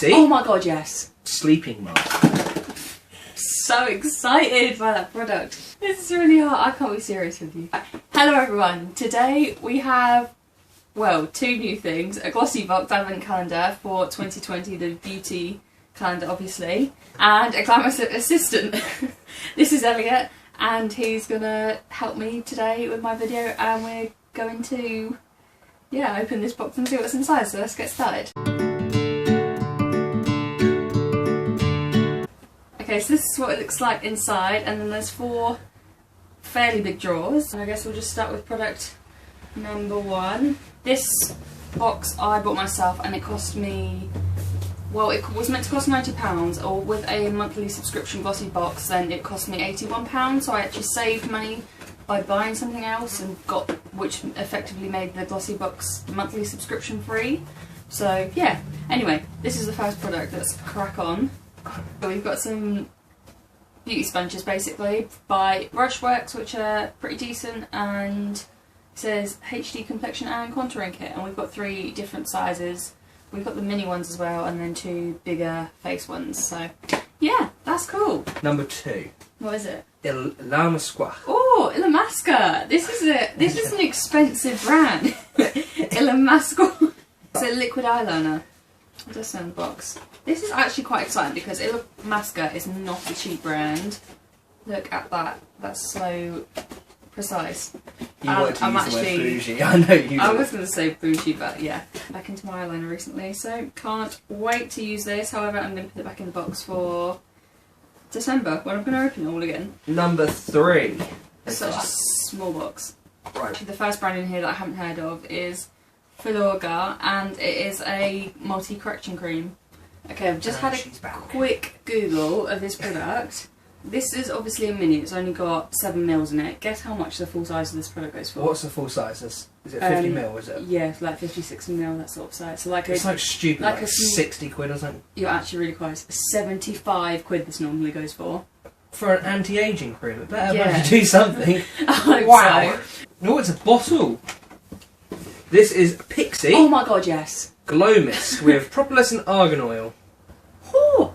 Pixie. Oh my god, yes. Sleeping mask. So excited by that product. This is really hard. I can't be serious with you. Hello everyone. Today we have, well, two new things. A Glossy box advent calendar for 2020, the beauty calendar obviously, and a glamour assistant. This is Elliot and he's gonna help me today with my video, and we're going to, yeah, open this box and see what's inside, so let's get started. Okay, so this is what it looks like inside, and then there's 4 fairly big drawers. And I guess we'll just start with product number 1. This box I bought myself and it cost me, well, it was meant to cost £90, or with a monthly subscription Glossy box then it cost me £81, so I actually saved money by buying something else and got, which effectively made the Glossy box monthly subscription free. So yeah, anyway, this is the first product. Let's crack on. So we've got some beauty sponges basically by Brushworks, which are pretty decent, and it says HD complexion and contouring kit, and we've got 3 different sizes. We've got the mini ones as well, and then 2 bigger face ones, so yeah, that's cool. Number 2. What is it? La Masqua. Oh, Ilamasqua! This is an expensive brand. Ilamasqua. It's a liquid eyeliner. It does say on the box. This is actually quite exciting because Ilamasqua is not a cheap brand. Look at that. That's so precise. You want to use the word bougie. I know you I was going to say bougie, but yeah. Back into my eyeliner recently, so can't wait to use this. However, I'm going to put it back in the box for December, when I'm going to open it all again. Number 3. It's such a small box. Right. The first brand in here that I haven't heard of is Filorga, and it is a multi-correction cream. Okay, I've just had a quick Google of this product. This is obviously a mini, it's only got 7ml in it. Guess how much the full size of this product goes for? What's the full size? Is it 50ml, is it? Yeah, like 50, 60ml, that sort of size. So like it's like stupid, like 60 quid or something. You're actually really close. 75 quid this normally goes for. For an anti-aging cream, it better do something. Wow. Oh, it's a bottle. This is Pixie. Oh my god, yes. Glow Mist with propolis and argan oil. Oh.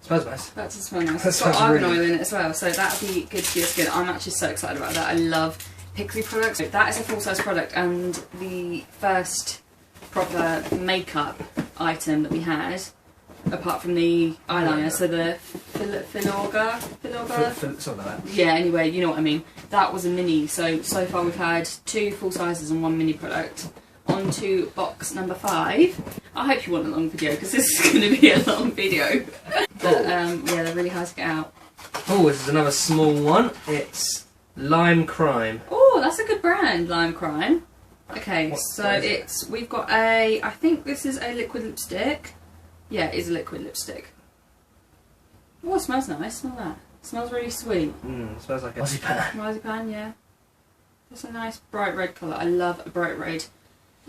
Smells nice. That does smell nice. It's got argan oil in it as well, so that'll be good for your skin. I'm actually so excited about that. I love Pixie products. That is a full-size product, and the first proper makeup item that we had, apart from the eyeliner, so the Filorga? Something like that. Yeah, anyway, you know what I mean. That was a mini, so far we've had 2 full sizes and 1 mini product. On to box number 5. I hope you want a long video, because this is going to be a long video. But yeah, they're really hard to get out. Oh, this is another small one. It's Lime Crime. Oh, that's a good brand, Lime Crime. Okay, we've got a, I think this is a liquid lipstick. Yeah, it is a liquid lipstick. Oh, it smells nice. Smell that. It smells really sweet. It smells like a marzipan. Marzipan, yeah. It's a nice bright red colour. I love a bright red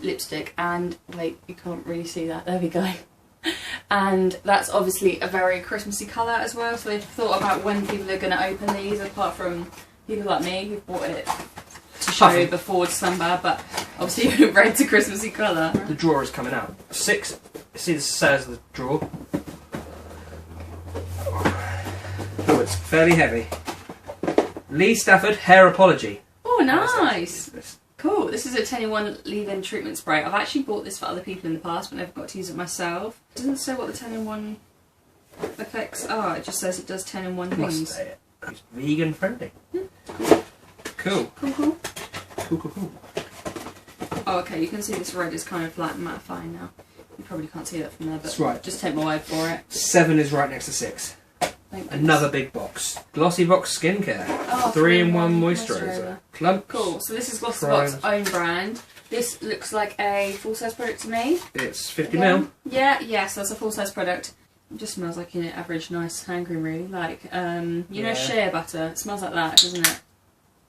lipstick. And wait, you can't really see that. There we go. And that's obviously a very Christmassy colour as well. So they've thought about when people are going to open these, apart from people like me who've bought it to show before December. But obviously red's a Christmassy colour. The drawer is coming out. 6. See the size of the drawer. Oh, it's fairly heavy. Lee Stafford Hair Apology. Oh, nice. Cool. This is a 10-in-1 leave-in treatment spray. I've actually bought this for other people in the past, but never got to use it myself. It doesn't say what the 10-in-1 effects are. It just says it does 10-in-1 things. It's vegan friendly. Cool. Cool. Cool. Oh, okay. You can see this red is kind of like mattifying now. You probably can't see that from there, but that's right. Just take my word for it. 7 is right next to 6. Another big box. Glossy Box Skincare. Oh, 3-in-1 moisturiser. Clumps. Cool. So this is Glossy Box own brand. This looks like a full-size product to me. It's 50ml. Yeah, yes, that's a full-size product. It just smells like an average nice hand cream, really. Like, you know, shea butter. It smells like that, doesn't it?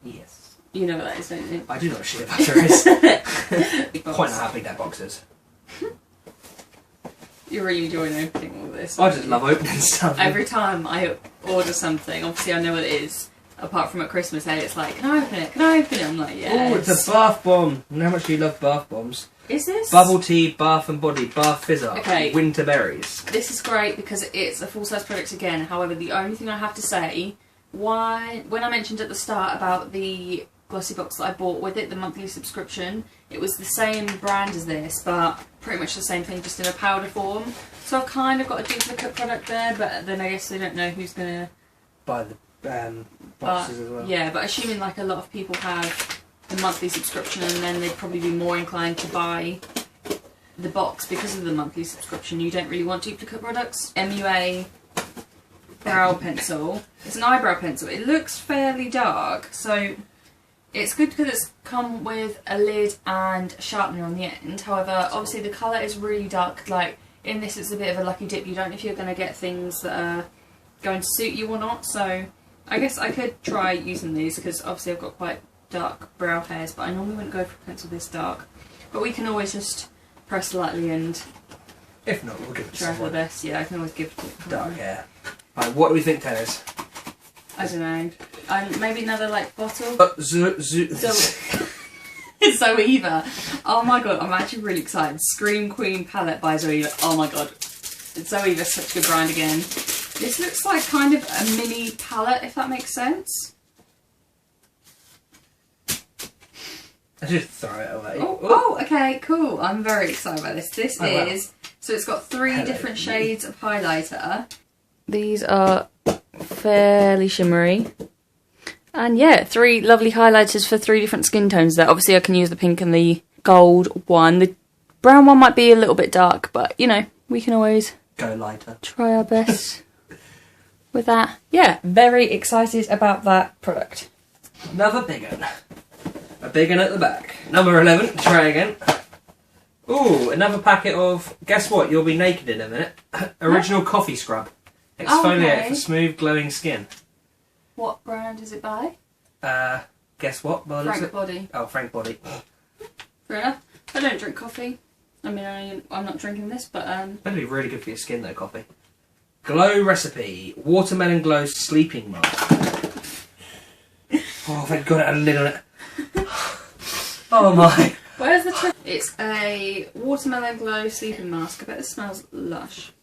Yes. You know what that is, don't you? I do know what shea butter is. Quite know how big that box is. You're really enjoying opening all this. I just love opening stuff. Every time I order something, obviously I know what it is. apart from at Christmas, hey, it's like, can I open it? Can I open it? I'm like, yeah. Oh, it's a bath bomb. And how much do you love bath bombs? Is this? Bubble tea, bath and body, bath fizzer, Okay. winter berries. This is great because it's a full-size product again. However, the only thing I have to say, when I mentioned at the start about the Glossy box that I bought with it, the monthly subscription, it was the same brand as this, but pretty much the same thing, just in a powder form. So I've kind of got a duplicate product there, but then I guess they don't know who's going to buy the boxes as well. Yeah, but assuming like a lot of people have the monthly subscription, and then they'd probably be more inclined to buy the box because of the monthly subscription. You don't really want duplicate products. MUA brow pencil. It's an eyebrow pencil. It looks fairly dark, so it's good because it's come with a lid and a sharpener on the end. However, obviously the colour is really dark. Like in this, it's a bit of a lucky dip. You don't know if you're going to get things that are going to suit you or not. So I guess I could try using these because obviously I've got quite dark brow hairs, but I normally wouldn't go for a pencil this dark. But we can always just press lightly and if not, we'll give it try for the best. Yeah, I can always give it dark hair. Right, what do we think, Tennis? I don't know. Maybe another like bottle. Zoeva. Oh my god, I'm actually really excited. Scream Queen palette by Zoeva. Oh my god, Zoeva's such a good brand again. This looks like kind of a mini palette, if that makes sense. I just throw it away. Oh, okay, cool. I'm very excited about this. This is, so it's got 3 different shades of highlighter. These are fairly shimmery. And yeah, 3 lovely highlighters for 3 different skin tones there. Obviously I can use the pink and the gold one. The brown one might be a little bit dark, but you know, we can always go lighter. Try our best with that. Yeah, very excited about that product. Another big one. A big one at the back. Number 11, try again. Ooh, another packet of, guess what, you'll be naked in a minute. Original coffee scrub. Exfoliate for smooth, glowing skin. What brand is it by? Guess what? Frank Body. Oh, Frank Body. Fair enough. I don't drink coffee. I mean, I'm not drinking this, but That'd be really good for your skin though, coffee. Glow Recipe. Watermelon Glow Sleeping Mask. Oh, thank God it had a lid on it. Oh my. Where's the trick? It's a Watermelon Glow Sleeping Mask. I bet this smells lush.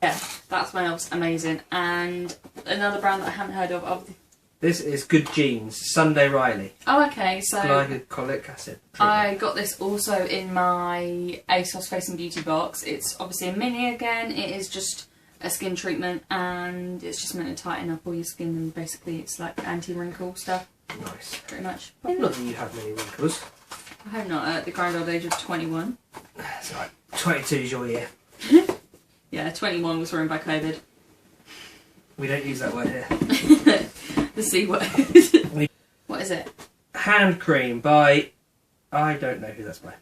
Yeah, that smells amazing. And another brand that I haven't heard of. This is Good Genes, Sunday Riley. Oh, okay, so glycolic acid treatment. I got this also in my ASOS Face and Beauty box. It's obviously a mini again. It is just a skin treatment, and it's just meant to tighten up all your skin, and basically it's like anti-wrinkle stuff. Nice. Pretty much. Not that you have many wrinkles. I hope not, at the grand old age of 21. That's alright. 22 is your year. Yeah, 21 was ruined by COVID. We don't use that word here. The C word. What is it? Hand cream by... I don't know who that's by.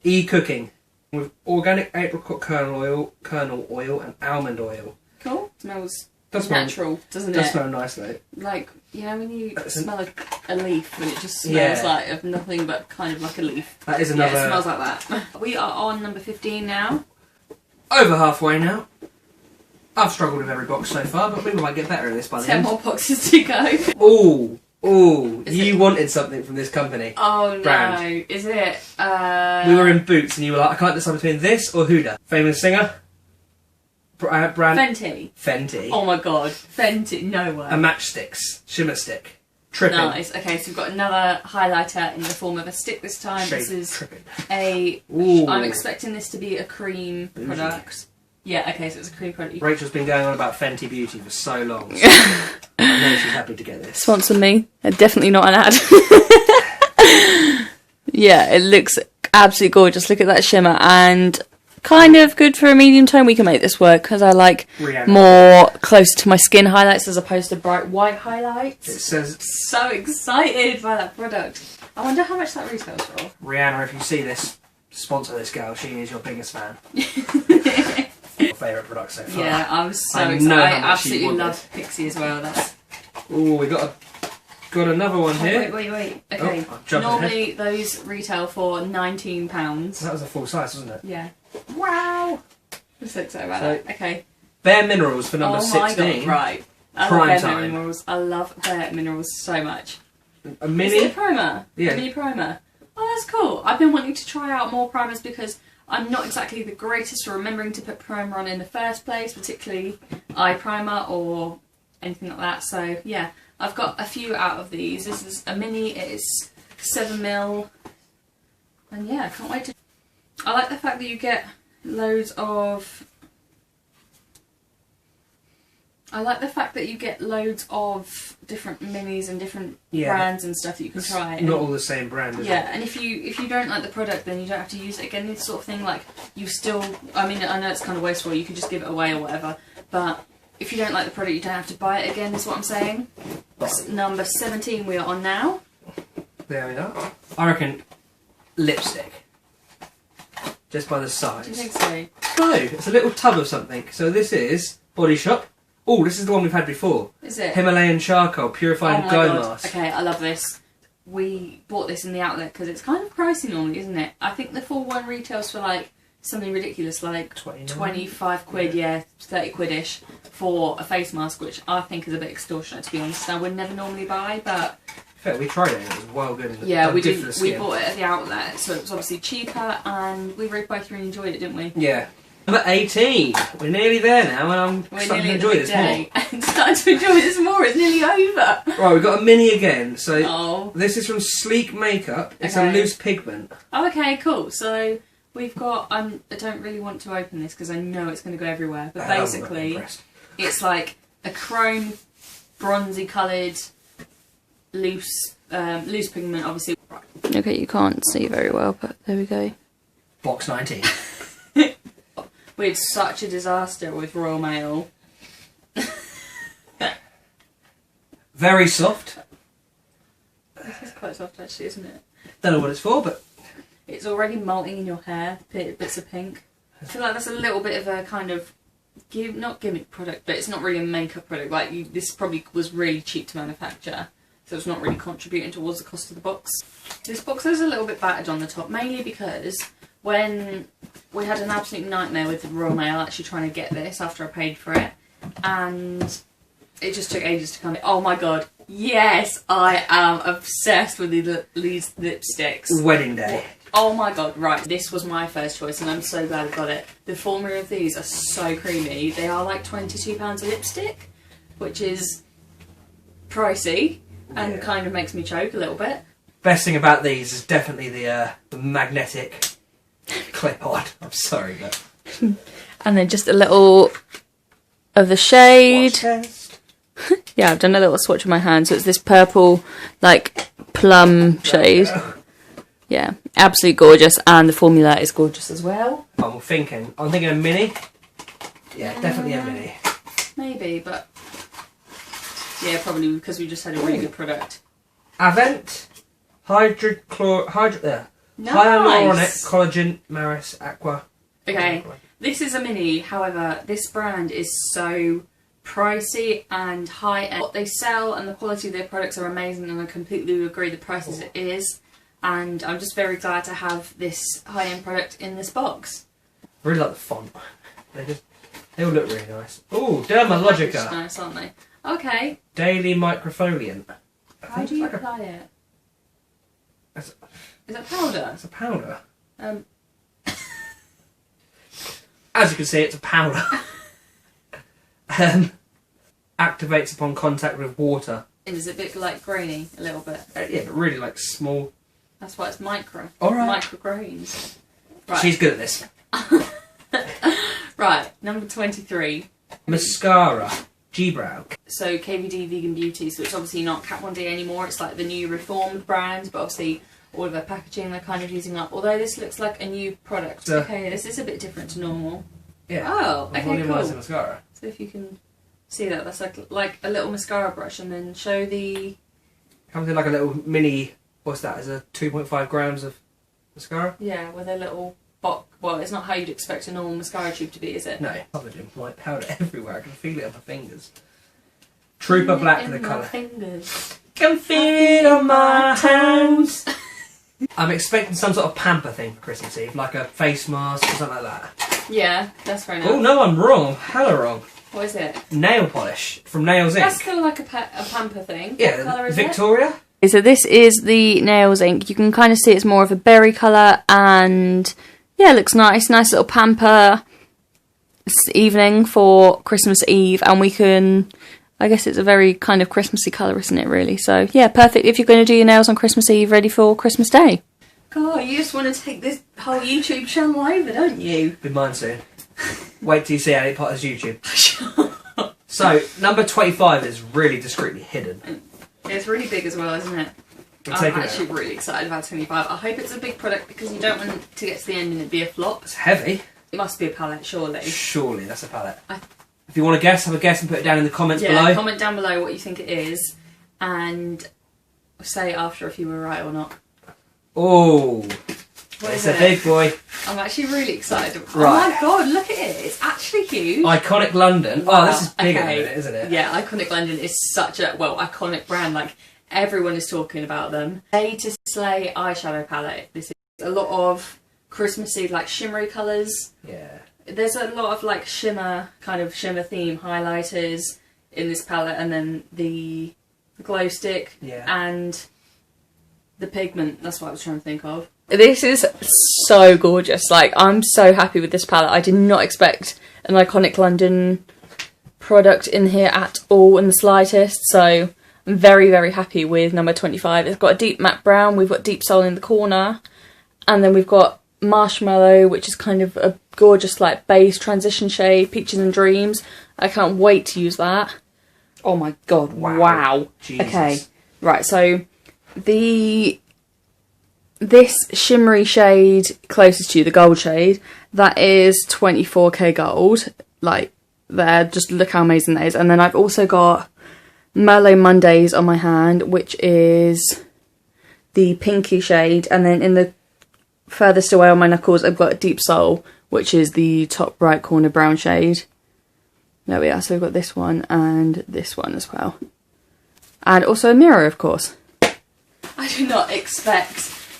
E-Cooking. With organic apricot kernel oil and almond oil. Cool. Smells does natural, doesn't it? Does smell nice though. Like, you know when you smell a leaf and it just smells like of nothing but kind of like a leaf. That is another... Yeah, it smells like that. We are on number 15 now. Over halfway now. I've struggled with every box so far, but we might get better at this by the 10 end. more boxes to go. Ooh, you wanted something from this company. Oh no, brand. Is it? We were in Boots and you were like, I can't decide between this or Huda. Famous singer? Brand? Fenty. Oh my god, Fenty, no way. A matchsticks, shimmer stick. Tripping. Nice, okay, so we've got another highlighter in the form of a stick this time. Shade this is tripping. I'm expecting this to be a cream product. Yeah, okay, so it's a cream product. Rachel's been going on about Fenty Beauty for so long. So I know she's happy to get this. Sponsor me. Definitely not an ad. Yeah, it looks absolutely gorgeous. Look at that shimmer, and kind of good for a medium tone. We can make this work because I like Rihanna. more close to my skin highlights as opposed to bright white highlights. It says... So excited by that product. I wonder how much that retails for. Rihanna, if you see this, sponsor this girl. She is your biggest fan. Your favourite product so far. Yeah, I'm so excited. I absolutely love Pixie as well. That's... Ooh, we got another one here. Wait. Okay. Normally those retail for £19. That was a full size, wasn't it? Yeah. Wow. I'm so excited about that. Okay. Bare Minerals for number 16. Oh my god, right. I Prime love Bare time. Minerals. I love Bare Minerals so much. A mini? Is it a primer? Yeah. A mini primer. Oh, that's cool. I've been wanting to try out more primers because I'm not exactly the greatest for remembering to put primer on in the first place, particularly eye primer or anything like that. So yeah, I've got a few out of these. This is a mini. It's 7mm, and yeah, I can't wait to. I like the fact that you get loads of. I like the fact that you get loads of different minis and different brands and stuff that you can try. Not all the same brand, is it? Yeah, and if you don't like the product, then you don't have to use it again. This sort of thing, like you still. I mean, I know it's kind of wasteful. You could just give it away or whatever. But if you don't like the product, you don't have to buy it again. Is what I'm saying. That's number 17 we are on now. There we are. I reckon lipstick. Just by the size. Do you think so? No, it's a little tub of something. So this is Body Shop. Oh, this is the one we've had before. Is it? Himalayan Charcoal Purifying Glow Mask. Okay, I love this. We bought this in the outlet because it's kind of pricey normally, isn't it? I think the full one retails for like something ridiculous, like 25 quid, yeah, 30 quid-ish for a face mask, which I think is a bit extortionate, to be honest. I would never normally buy, but... Fair, we tried it and it was well good. Yeah, we did. We bought it at the outlet, so it was obviously cheaper, and we both really enjoyed it, didn't we? Yeah. Number 18. We're nearly there now, and I'm starting to enjoy this more. I'm starting to enjoy this more. It's nearly over. Right, we've got a mini again. So this is from Sleek Makeup. It's a loose pigment. Oh, okay, cool. So we've got. I don't really want to open this because I know it's going to go everywhere. But basically, it's like a chrome, bronzy coloured, loose pigment. Obviously. Okay, you can't see very well, but there we go. Box 19. We had such a disaster with Royal Mail. Very soft. This is quite soft actually, isn't it? Don't know what it's for, but... It's already molting in your hair, bits of pink. I feel like that's a little bit of a kind of... not gimmick product, but it's not really a makeup product. Like this probably was really cheap to manufacture. So it's not really contributing towards the cost of the box. This box is a little bit battered on the top, mainly because... when we had an absolute nightmare with the Royal Mail actually trying to get this after I paid for it, and it just took ages to come in. Oh my god, yes, I am obsessed with these lipsticks. Wedding day. Oh my god, right, this was my first choice and I'm so glad I got it. The formula of these are so creamy. They are like £22 a lipstick, which is pricey and kind of makes me choke a little bit. Best thing about these is definitely the magnetic clip on. I'm sorry, but... And then just a little of the shade. Yeah, I've done a little swatch of my hand, so it's this purple, like, plum shade. Yeah, absolutely gorgeous, and the formula is gorgeous as well. I'm thinking a mini. Yeah, definitely a mini. Maybe, but... yeah, probably because we just had a really good product. Avent Hyaluronic Collagen Maris Aqua. Okay, this is a mini, however, this brand is so pricey and high end. What they sell and the quality of their products are amazing, and I completely agree the prices it is, and I'm just very glad to have this high end product in this box. I really like the font. They all look really nice. Ooh, Dermalogica. Nice, aren't they? Okay. Daily Microfoliant. How do you apply it? Is that powder? It's a powder. As you can see, it's a powder. Activates upon contact with water. Is it a bit like grainy, a little bit? Yeah, but really like small. That's why it's micro. Alright. Micro grains. Right. She's good at this. Right, number 23. Mascara. G-Brow. So KVD Vegan Beauty, so it's obviously not Kat Von D anymore, it's like the new reformed brand, but obviously all of their packaging they're kind of using up, although this looks like a new product. Okay, this is a bit different to normal. Yeah. Oh, okay, cool. Mascara. So if you can see that, that's like a little mascara brush, and then show the... Comes in like a little mini, what's that, is it 2.5 grams of mascara? Yeah, with a little box. Well, it's not how you'd expect a normal mascara tube to be, is it? No, covered in white powder everywhere. I can feel it on my fingers. Trooper Black the colour. Fingers. Can feel it on my hands. I'm expecting some sort of pamper thing for Christmas Eve, like a face mask or something like that. Yeah, that's fair enough. Oh no, I'm wrong. I'm hella wrong. What is it? Nail polish from Nails Ink. That's kind of like a pamper thing. Yeah, what colour is Victoria. it? So this is the Nails Ink. You can kind of see it's more of a berry colour, and yeah, it looks nice. Nice little pamper evening for Christmas Eve, and we can... I guess it's a very kind of Christmassy colour, isn't it, really? So, yeah, perfect if you're going to do your nails on Christmas Eve, ready for Christmas Day. God, you just want to take this whole YouTube channel over, don't you? Be mine soon. Wait till you see Harry Potter's YouTube. So, number 25 is really discreetly hidden. It's really big as well, isn't it? I'm actually really excited about 25. I hope it's a big product because you don't want it to get to the end and it be a flop. It's heavy. It must be a palette, surely. Surely, that's a palette. If you want to guess, have a guess and put it down in the comments below. Yeah, comment down below what you think it is and say after if you were right or not. Oh, it's a big boy. I'm actually really excited. Right. Oh my god, look at it. It's actually huge. Iconic London. Wow. Oh, this is bigger than it, isn't it? Yeah, Iconic London is such a, iconic brand. Like, everyone is talking about them. Quercia-Smale eyeshadow palette. This is a lot of Christmassy, like, shimmery colours. Yeah. There's a lot of like shimmer theme highlighters in this palette, and then the glow stick and the pigment. That's what I was trying to think of. This is so gorgeous. Like, I'm so happy with this palette. I did not expect an Iconic London product in here at all in the slightest. So I'm very, very happy with number 25. It's got a deep matte brown. We've got Deep Soul in the corner, and then we've got Marshmallow, which is kind of a gorgeous like base transition shade, Peaches and Dreams. I can't wait to use that. Oh my god, wow. Jesus. Okay, right, so this shimmery shade closest to you, the gold shade, that is 24k gold. Like, there, just look how amazing that is. And then I've also got Merlot Mondays on my hand, which is the pinky shade, and then in the furthest away on my knuckles I've got Deep Soul, which is the top right corner brown shade. There we are, so we've got this one and this one as well. And also a mirror, of course. I do not expect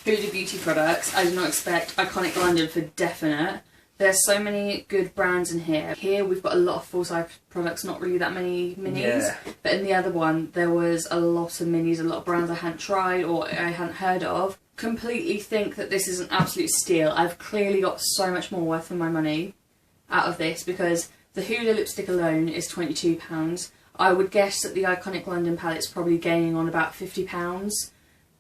Huda Beauty products. I do not expect Iconic London for definite. There's so many good brands in here. Here we've got a lot of full-size products, not really that many minis. Yeah. But in the other one, there was a lot of minis, a lot of brands I hadn't tried or I hadn't heard of. Completely think that this is an absolute steal. I've clearly got so much more worth for my money out of this because the Huda lipstick alone is £22. I would guess that the Iconic London palette's probably gaining on about £50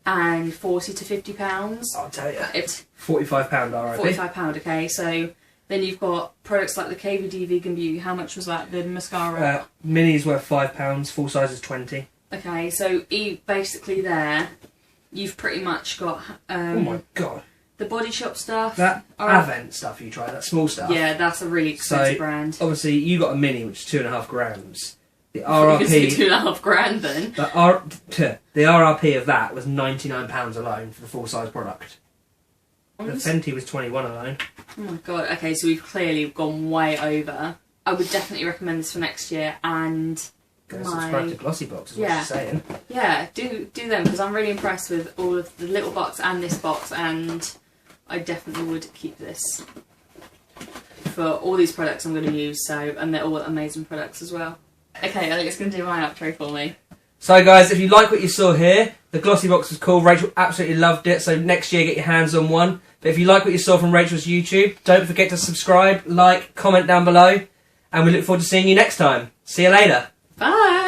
and £40 to £50. I'll tell you. It's £45 RIP. £45, okay. So then you've got products like the KVD Vegan Beauty. How much was that? The mascara? Mini's worth £5, full size is 20. Okay, so basically there, you've pretty much got... oh my god. The Body Shop stuff. That Avent stuff you tried, that small stuff. Yeah, that's a really expensive brand. Obviously, you got a mini, which is 2.5 grams. The RRP... You can say £2.5 then. The RRP of that was £99 alone for the full-size product. The Fenty was 21 alone. Oh my god, okay, so we've clearly gone way over. I would definitely recommend this for next year, and... Go subscribe to Glossy box is what she's saying. Yeah, do them, because I'm really impressed with all of the little box and this box, and I definitely would keep this for all these products I'm going to use, and they're all amazing products as well. Okay, Alex going to do my outro for me. So guys, if you like what you saw here, the Glossy box was cool. Rachel absolutely loved it, so next year get your hands on one. But if you like what you saw from Rachel's YouTube, don't forget to subscribe, like, comment down below, and we look forward to seeing you next time. See you later. Bye!